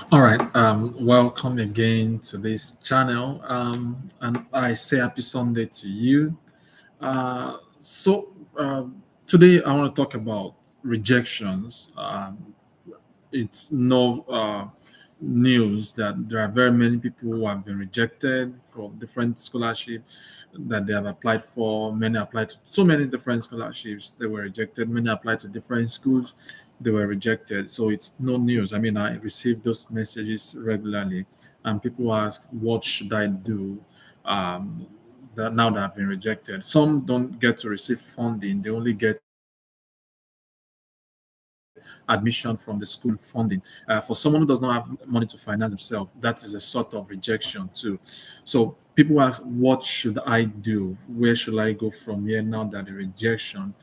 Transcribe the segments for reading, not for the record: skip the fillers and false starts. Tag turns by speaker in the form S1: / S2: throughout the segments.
S1: All right. Welcome again to this channel. And I say happy Sunday to you. So today I want to talk about rejections. It's no news that there are very many people who have been rejected from different scholarships that they have applied for. Many applied to so many different scholarships, they were rejected. Many applied to different schools, they were rejected. So it's no news. I mean, I receive those messages regularly, and people ask, "What should I do?" That now that I've been rejected, some don't get to receive funding; they only get admission from the school funding. For someone who does not have money to finance himself, that is a sort of rejection too. So people ask, what should I do? Where should I go from here now that the rejection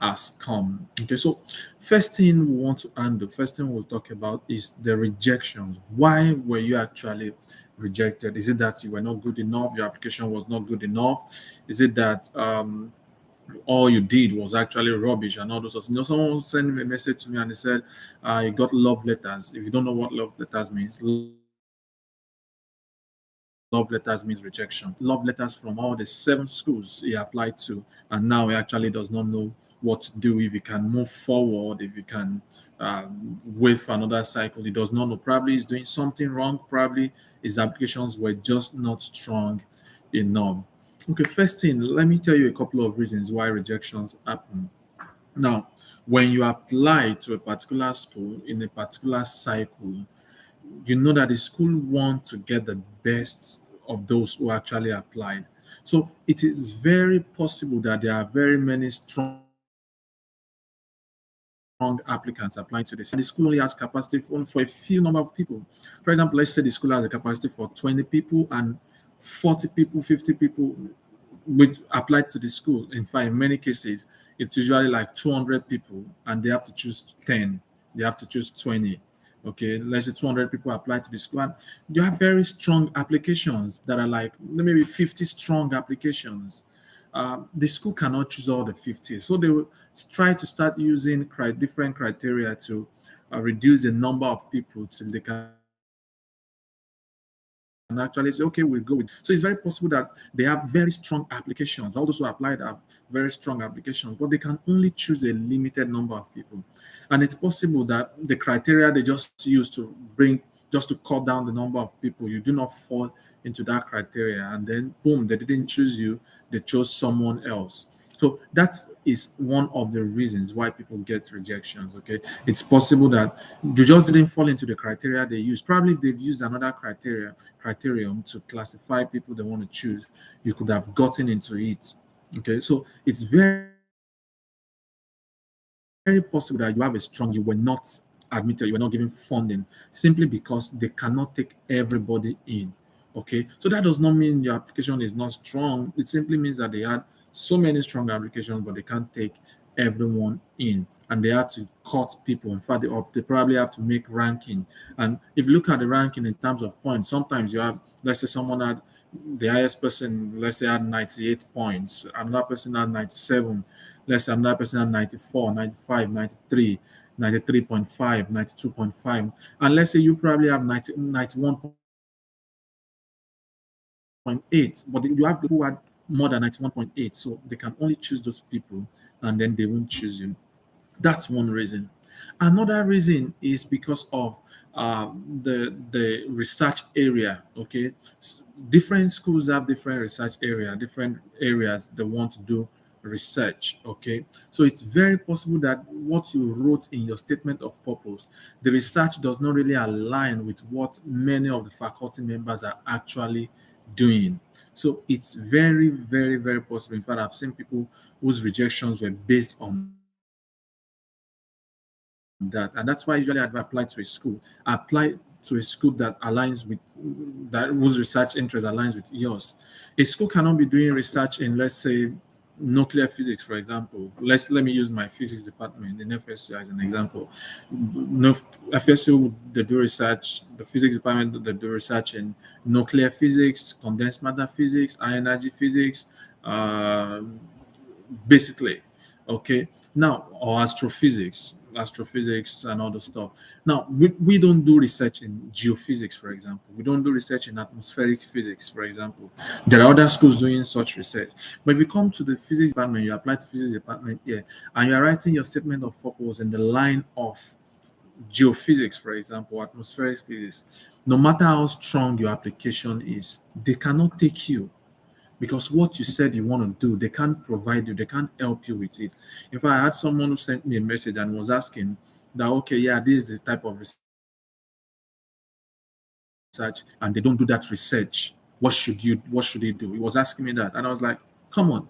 S1: has come? Okay, so first thing we want to handle, first thing we'll talk about is the rejections. Why were you actually rejected? Is it that you were not good enough? Your application was not good enough? Is it that all you did was actually rubbish and all those sorts? Someone sent me a message to me and they said, you got love letters. If you don't know what love letters means, love letters means rejection. Love letters from all the 7 schools he applied to, and now he actually does not know what to do, if he can move forward, if he can wait for another cycle. He does not know. Probably he's doing something wrong. Probably his applications were just not strong enough. Okay, first thing, let me tell you a couple of reasons why rejections happen. Now, when you apply to a particular school in a particular cycle, you know that the school want to get the best of those who actually applied. So it is very possible that there are very many strong applicants applying to this, and the school only has capacity for a few number of people. For example, let's say the school has a capacity for 20 people, and 40 people, 50 people which applied to the school. In fact, in many cases, it's usually like 200 people, and they have to choose 10, they have to choose 20. Okay, let's say 200 people apply to the school, and you have very strong applications that are like maybe 50 strong applications. The school cannot choose all the 50, so they will try to start using different criteria to reduce the number of people till they can actually say, okay, we'll go with. So it's very possible that they have very strong applications. All those who applied have very strong applications, but they can only choose a limited number of people. And it's possible that the criteria they just used to bring, just to cut down the number of people, you do not fall into that criteria, and then boom, they didn't choose you, they chose someone else. So that is one of the reasons why people get rejections. Okay, it's possible that you just didn't fall into the criteria they used. Probably if they've used another criterion to classify people they want to choose, you could have gotten into it. Okay, so it's very possible that you have a strong, you were not admitted, you were not given funding simply because they cannot take everybody in. Okay, so that does not mean your application is not strong. It simply means that they had so many strong applications, but they can't take everyone in, and they had to cut people. In fact, they probably have to make ranking. And if you look at the ranking in terms of points, sometimes you have, let's say someone had, the highest person, let's say, had 98 points, another person had 97, let's say another person had 94, 95, 93, 93.5, 92.5, and let's say you probably have 91.8, but you have people who had more than 91.8, so they can only choose those people, and then they won't choose you. That's one reason. Another reason is because of the research area. Okay, different schools have different research area, different areas they want to do research. Okay, so it's very possible that what you wrote in your statement of purpose, the research does not really align with what many of the faculty members are actually doing. So it's very very possible. In fact, I've seen people whose rejections were based on that, and that's why I usually apply to a school. Apply to a school that aligns with that whose research interest aligns with yours. A school cannot be doing research in, let's say, nuclear physics, for example. Let me use my physics department in FSU as an example. FSU, they do research, the physics department, they do research in nuclear physics, condensed matter physics, high energy physics, uh, basically. Okay, now, or astrophysics. astrophysics and all the stuff. Now, we don't do research in geophysics, for example. We don't do research in atmospheric physics, for example. There are other schools doing such research. But if you come to the physics department, you apply to physics department here, and you are writing your statement of purpose in the line of geophysics, for example, atmospheric physics, no matter how strong your application is, they cannot take you because what you said you want to do, they can't provide you, they can't help you with it. In fact, I had someone who sent me a message and was asking that, okay, yeah, this is the type of research, and they don't do that research. What should they do? He was asking me that, and I was like, come on,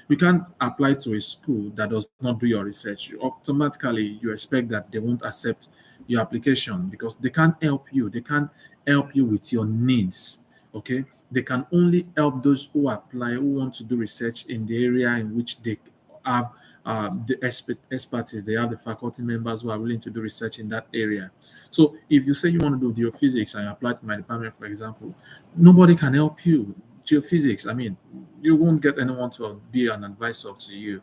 S1: you can't apply to a school that does not do your research. Automatically you expect that they won't accept your application because they can't help you. They can't help you with your needs. Okay, they can only help those who apply, who want to do research in the area in which they have the expertise. They have the faculty members who are willing to do research in that area. So if you say you want to do geophysics and you apply to my department, for example, nobody can help you. Geophysics, I mean, you won't get anyone to be an advisor to you.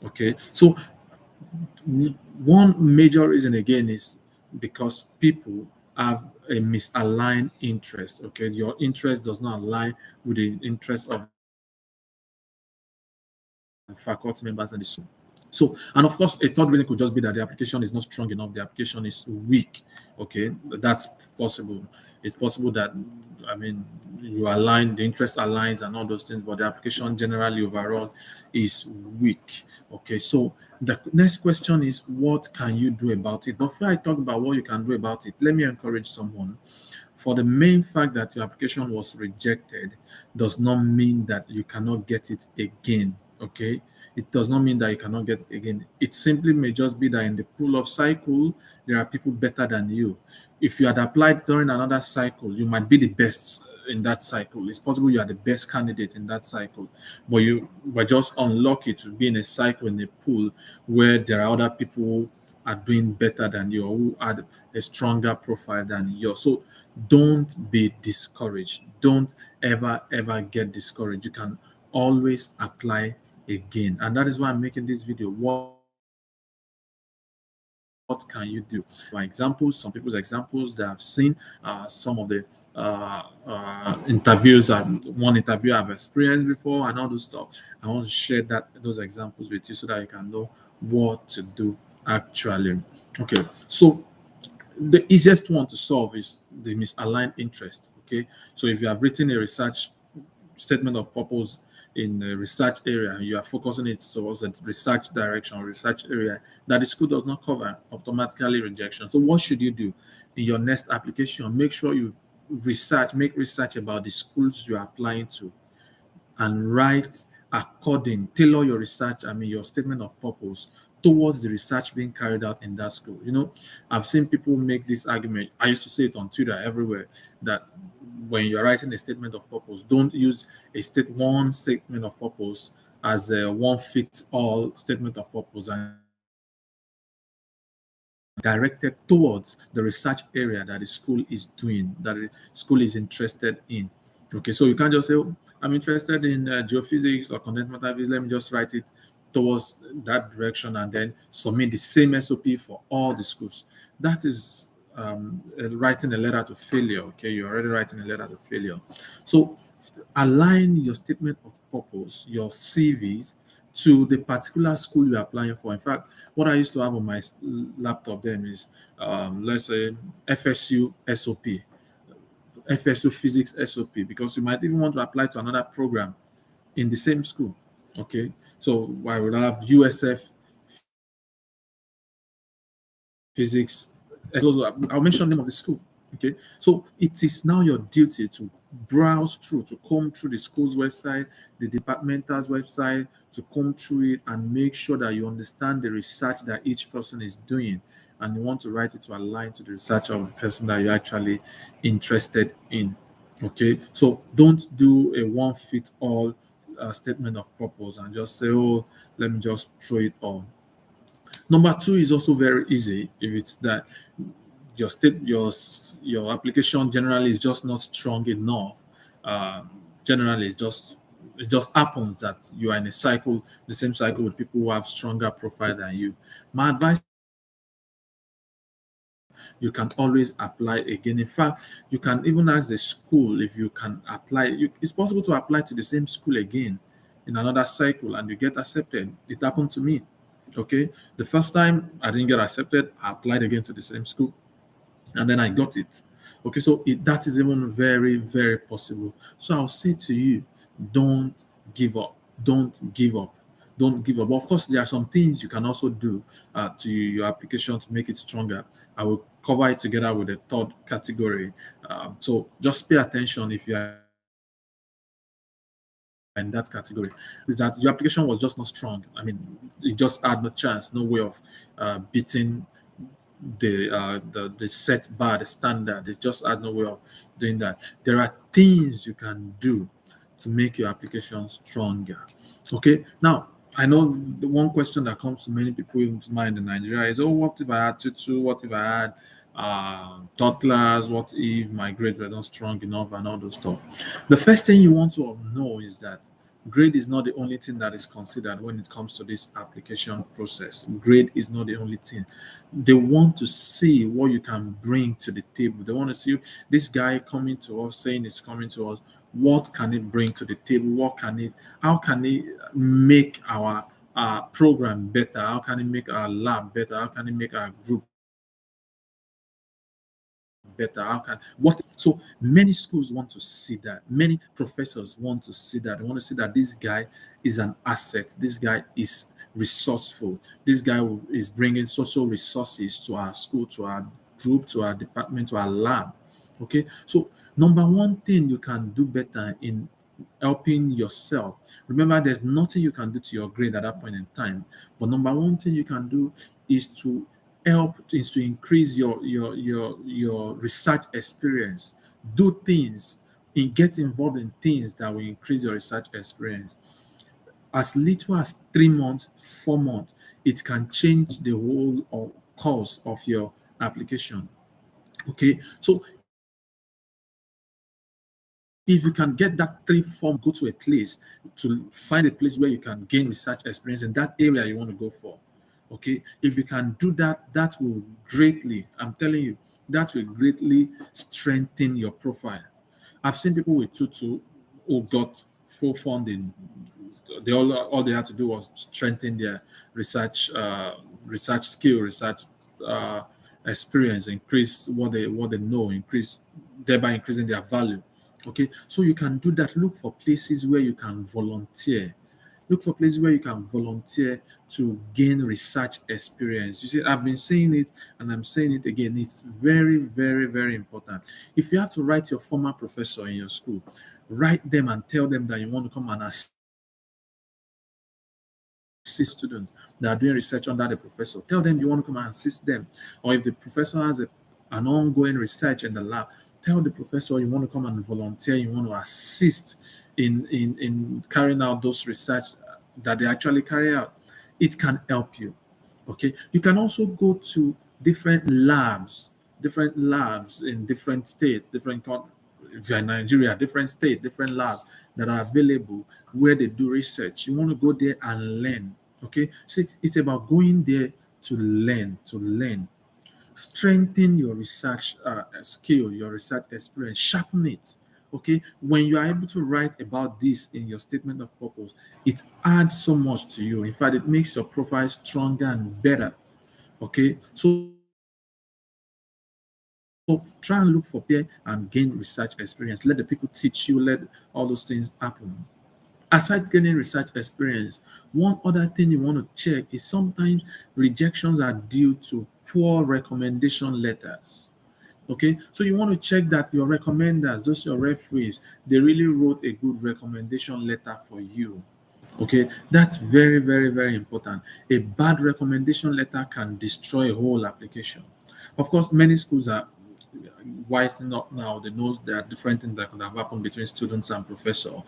S1: Okay, so one major reason again is because people have a misaligned interest. Okay, your interest does not align with the interest of faculty members and the school. So, and of course, a third reason could just be that the application is not strong enough, the application is weak. Okay, that's possible. It's possible that, I mean, you align, the interest aligns and all those things, but the application generally overall is weak. Okay, so the next question is, what can you do about it? Before I talk about what you can do about it, let me encourage someone. For the main fact that your application was rejected does not mean that you cannot get it again. Okay, it does not mean that you cannot get it again. It simply may just be that in the pool of cycle there are people better than you. If you had applied during another cycle, you might be the best in that cycle. It's possible you are the best candidate in that cycle, but you were just unlucky to be in a cycle, in a pool where there are other people are doing better than you, or who had a stronger profile than yours. So don't be discouraged. Don't ever get discouraged. You can always apply again. And that is why I'm making this video. What can you do? For examples, some people's examples that I've seen, some of the interviews, one interview I've experienced before, and all those stuff. I want to share those examples with you so that you can know what to do actually. Okay, so the easiest one to solve is the misaligned interest. Okay, so if you have written a research statement of purpose in a research area and you are focusing it towards a research direction or research area that the school does not cover, automatically rejection. So what should you do in your next application? Make sure you make research about the schools you are applying to, and tailor your research, I mean your statement of purpose towards the research being carried out in that school. I've seen people make this argument. I used to say it on Twitter everywhere, that when you're writing a statement of purpose, don't use one statement of purpose as a one fits all statement of purpose, and directed towards the research area that the school is doing, that the school is interested in. Okay, so you can't just say, "Oh, I'm interested in geophysics or condensed matter physics. Let me just write it towards that direction and then submit the same SOP for all the schools." That is writing a letter to failure. Okay, you're already writing a letter to failure. So align your statement of purpose, your CVs, to the particular school you're applying for. In fact, what I used to have on my laptop then is, let's say, FSU SOP, FSU physics SOP, because you might even want to apply to another program in the same school. Okay, so I would have USF physics. I'll mention the name of the school. Okay, so it is now your duty to browse through, to comb through the school's website, the departmental's website, to comb through it and make sure that you understand the research that each person is doing, and you want to write it to align to the research of the person that you're actually interested in. Okay, so don't do a one fit all statement of purpose and just say, "Oh, let me just throw it all." Number two is also very easy. If it's that your application generally is just not strong enough, generally it just happens that you are in a cycle, the same cycle with people who have stronger profile than you. My advice You can always apply again. In fact, you can even ask the school if you can apply. It's possible to apply to the same school again in another cycle and you get accepted. It happened to me. Okay. The first time I didn't get accepted, I applied again to the same school and then I got it. Okay, so that is even very, very possible. So I'll say to you, don't give up. Don't give up. Don't give up. Of course, there are some things you can also do to your application to make it stronger. I will cover it together with the third category. So just pay attention if you are in that category. Is that your application was just not strong? I mean, it just had no chance, no way of beating the set bar, the standard. It just has no way of doing that. There are things you can do to make your application stronger. Okay. Now, I know the one question that comes to many people into mind in Nigeria is, oh, what if I had tutu? What if I had third class? What if my grades were not strong enough and all those stuff? The first thing you want to know is that grade is not the only thing that is considered when it comes to this application process. Grade is not the only thing. They want to see what you can bring to the table. They want to see this guy coming to us, saying he's coming to us. What can it bring to the table? How can it make our program better? How can it make our lab better? How can it make our group better? So many schools want to see that. Many professors want to see that. They want to see that this guy is an asset. This guy is resourceful. This guy is bringing social resources to our school, to our group, to our department, to our lab. Okay. So number one thing you can do better in helping yourself. Remember, there's nothing you can do to your grade at that point in time. But number one thing you can do is to increase your research experience. Do things and get involved in things that will increase your research experience. As little as 3 months, 4 months, it can change the whole course of your application. Okay, so if you can get that 3 4 months, go to a place to find a place where you can gain research experience in that area you want to go for. Okay, if you can do that, that will greatly, I'm telling you, that will greatly strengthen your profile. I've seen people with tutu who got full funding. All they had to do was strengthen their research skill, research uh, experience, increase what they know, increase thereby increasing their value. Okay, so you can do that. Look for places where you can volunteer. Look for places where you can volunteer to gain research experience. You see, I've been saying it and I'm saying it again. It's very, very, very important. If you have to write your former professor in your school, write them and tell them that you want to come and assist students that are doing research under the professor. Tell them you want to come and assist them. Or if the professor has an ongoing research in the lab, tell the professor you want to come and volunteer, you want to assist in carrying out those research that they actually carry out. It can help you. Okay, you can also go to different labs in different states, if you're in Nigeria, different state, different labs that are available where they do research. You want to go there and learn. Okay, see, it's about going there to learn. Strengthen your research skill, your research experience, sharpen it. Okay, when you are able to write about this in your statement of purpose, it adds so much to you. In fact, it makes your profile stronger and better. Okay, so try and look for peer and gain research experience. Let the people teach you, let all those things happen. Aside gaining research experience, one other thing you want to check is sometimes rejections are due to poor recommendation letters. Okay, so you want to check that your recommenders, those your referees, they really wrote a good recommendation letter for you. Okay, that's very, very, very important. A bad recommendation letter can destroy a whole application. Of course, many schools are wising up now. They know there are different things that could have happened between students and professor,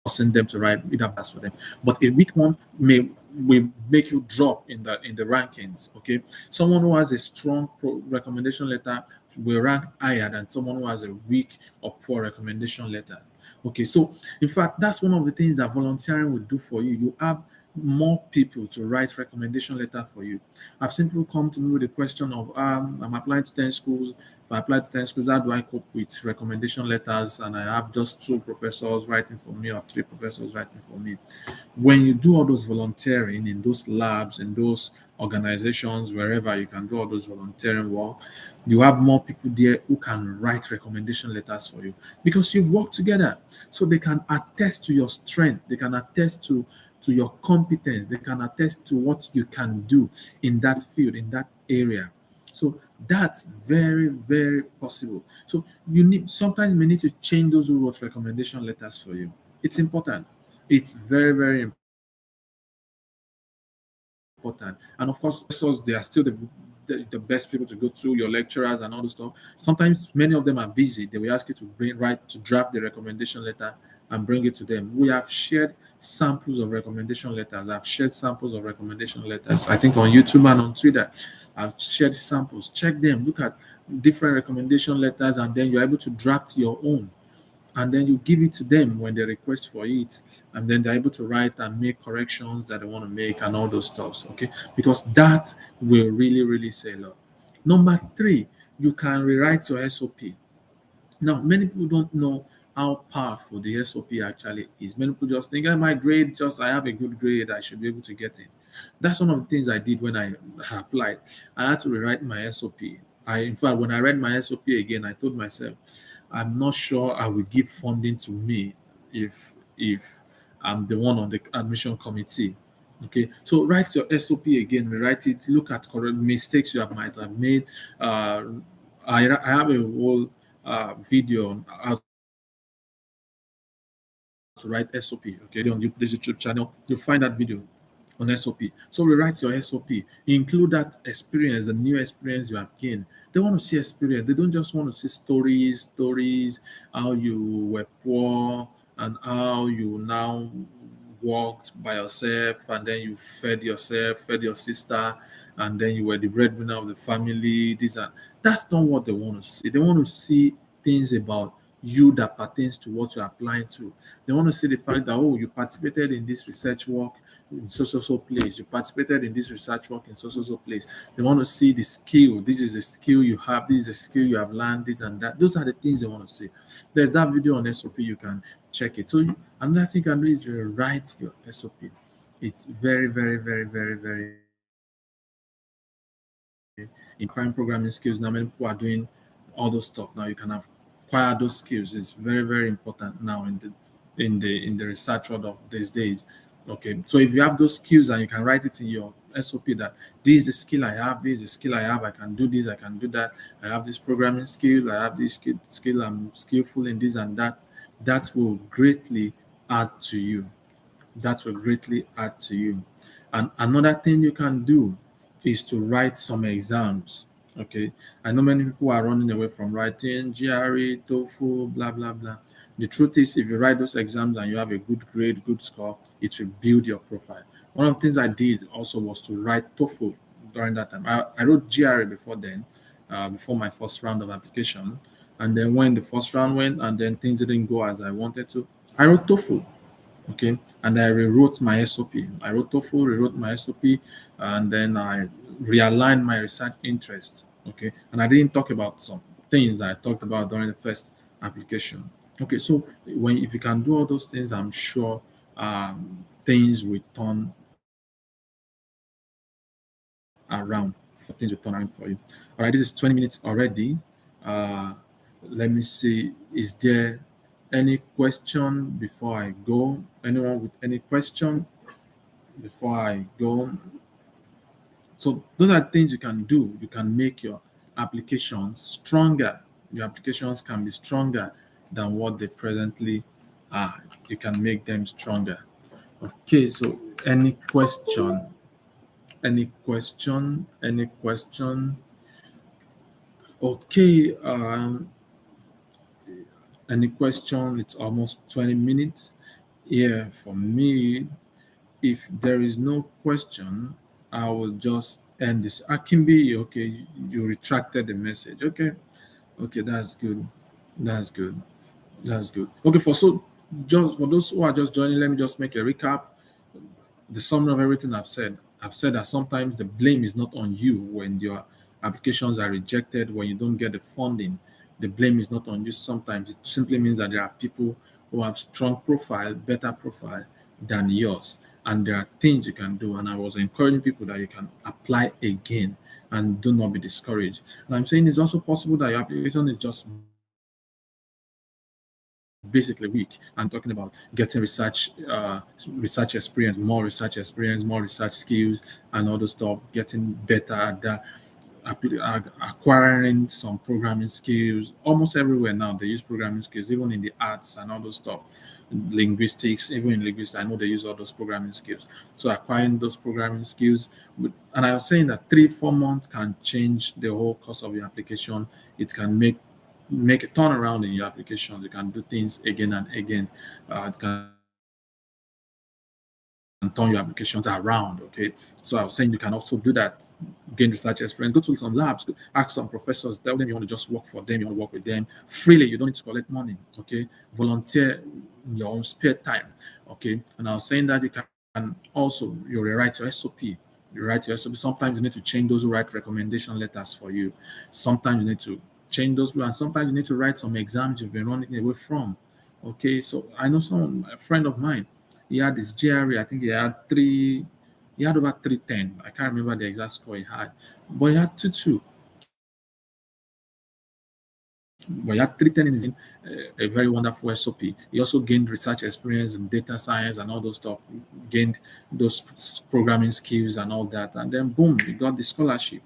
S1: causing them to write either bad letters for them. But a weak one will make you drop in the rankings. Okay, someone who has a strong recommendation letter will rank higher than someone who has a weak or poor recommendation letter. Okay, so in fact, that's one of the things that volunteering will do for you. You have more people to write recommendation letter for you. I've seen people come to me with the question of I'm applying to 10 schools. If I apply to 10 schools, how do I cope with recommendation letters? And I have just two professors writing for me or three professors writing for me. When you do all those volunteering in those labs, in those organizations, wherever you can do all those volunteering work, you have more people there who can write recommendation letters for you because you've worked together. So they can attest to your strength, they can attest to your competence, they can attest to what you can do in that field, in that area. So that's very, very possible. So you need sometimes we need to change those who wrote recommendation letters for you. It's important. It's very, very important. And of course, professors, they are still the best people to go to, your lecturers and all those stuff. Sometimes many of them are busy. They will ask you to draft the recommendation letter and bring it to them. We have shared samples of recommendation letters. I've shared samples of recommendation letters. I think on YouTube and on Twitter. I've shared samples. Check them, look at different recommendation letters, and then you're able to draft your own, and then you give it to them when they request for it, and then they're able to write and make corrections that they want to make and all those stuff. Okay, because that will really, really say a lot. Number three, you can rewrite your SOP. Now, many people don't know how powerful the SOP actually is. Many people just think, my grade, just I have a good grade, I should be able to get in. That's one of the things I did when I applied. I had to rewrite my SOP. In fact, when I read my SOP again, I told myself, I'm not sure I will give funding to me if I'm the one on the admission committee. Okay, so write your SOP again, rewrite it, look at correct mistakes might have made. I have a whole video on how to write SOP. Okay, on this YouTube channel, you'll find that video on SOP. So rewrite your SOP. Include that experience, the new experience you have gained. They want to see experience. They don't just want to see stories, how you were poor and how you now worked by yourself, and then you fed yourself, fed your sister, and then you were the breadwinner of the family. That's not what they want to see. They want to see things about you that pertains to what you're applying to. They want to see the fact that, oh, you participated in this research work in so place. You participated in this research work in so place. They want to see the skill. This is the skill you have. This is the skill you have learned. This and that. Those are the things they want to see. There's that video on SOP. You can check it. So another thing you can do is rewrite your SOP. It's very, very, very, very, very in crime programming skills. Now many people are doing all those stuff. Now you can acquire those skills. It's very, very important now in the research world of these days. Okay, so if you have those skills and you can write it in your SOP that this is the skill I have, this is the skill I have, I can do this, I can do that, I have this programming skill, I have this skill, I'm skillful in this and that, that will greatly add to you. That will greatly add to you. And another thing you can do is to write some exams. Okay, I know many people are running away from writing GRE, TOEFL, blah blah blah. The truth is, if you write those exams and you have a good grade, good score, it will build your profile. One of the things I did also was to write TOEFL during that time. I wrote GRE before then, before my first round of application, and then when the first round went and then things didn't go as I wanted to, I wrote TOEFL. Okay, and I rewrote my SOP. I wrote TOEFL, rewrote my SOP, and then I realigned my research interests. Okay, and I didn't talk about some things that I talked about during the first application. Okay, so if you can do all those things, I'm sure things will turn around. Things will turn around for you. All right, this is 20 minutes already. Uh, Let me see. Is there any question before I go? Anyone with any question before I go? So those are things you can do. You can make your applications stronger. Your applications can be stronger than what they presently are. You can make them stronger. Okay, so any question? Any question? Any question? Okay, any question? It's almost 20 minutes. Yeah, for me, if there is no question, I will just end this. Akimbi, okay, you retracted the message. Okay, okay, that's good. That's good. That's good. Okay, just for those who are just joining, let me just make a recap. the summary of everything I've said that sometimes the blame is not on you when your applications are rejected, when you don't get the funding. The blame is not on you. Sometimes it simply means that there are people who have strong profile, better profile than yours. And there are things you can do. And I was encouraging people that you can apply again and do not be discouraged. And I'm saying it's also possible that your application is just basically weak. I'm talking about getting research experience, more research experience, more research skills, and all those stuff. Getting better at that, acquiring some programming skills. Almost everywhere now they use programming skills, even in the arts and all those stuff. Linguistics, even in linguistics, I know they use all those programming skills. So acquiring those programming skills, and I was saying that 3 4 months can change the whole course of your application. It can make a turnaround in your application. You can do things again and again. It can turn your applications around. Okay, so I was saying you can also do that, gain research experience, go to some labs, ask some professors, tell them you want to just work for them, you want to work with them freely. You don't need to collect money. Okay, volunteer in your own spare time. Okay, and I was saying that you can also you rewrite your SOP. You write your SOP. Sometimes you need to change those who write recommendation letters for you. Sometimes you need to change those, and sometimes you need to write some exams you've been running away from. Okay, so I know a friend of mine, he had this GRE, I think he had over 310. I can't remember the exact score he had, but he had 2-2. But he had 310 in his a very wonderful SOP. He also gained research experience in data science and all those stuff, gained those programming skills and all that, and then boom, he got the scholarship.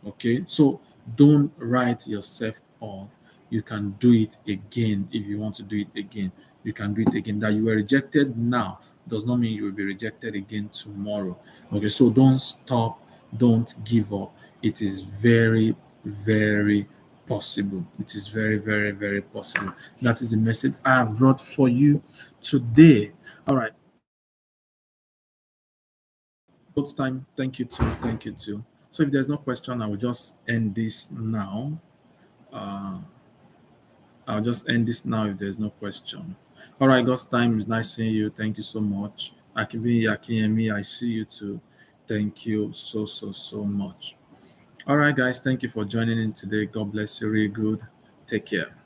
S1: Okay, so don't write yourself off. You can do it again if you want to do it again. You can do it again. That you were rejected now does not mean you will be rejected again tomorrow. Okay, so don't stop, don't give up. It is very, very possible. It is very, very, very possible. That is the message I have brought for you today. All right. God's time. Thank you too. Thank you too. So if there's no question, I will just end this now. Uh, I'll just end this now if there's no question. All right, God's time is nice seeing you. Thank you so much. Akibi, Akiemi, I see you too. Thank you so, so, so much. All right, guys. Thank you for joining in today. God bless you. Really good. Take care.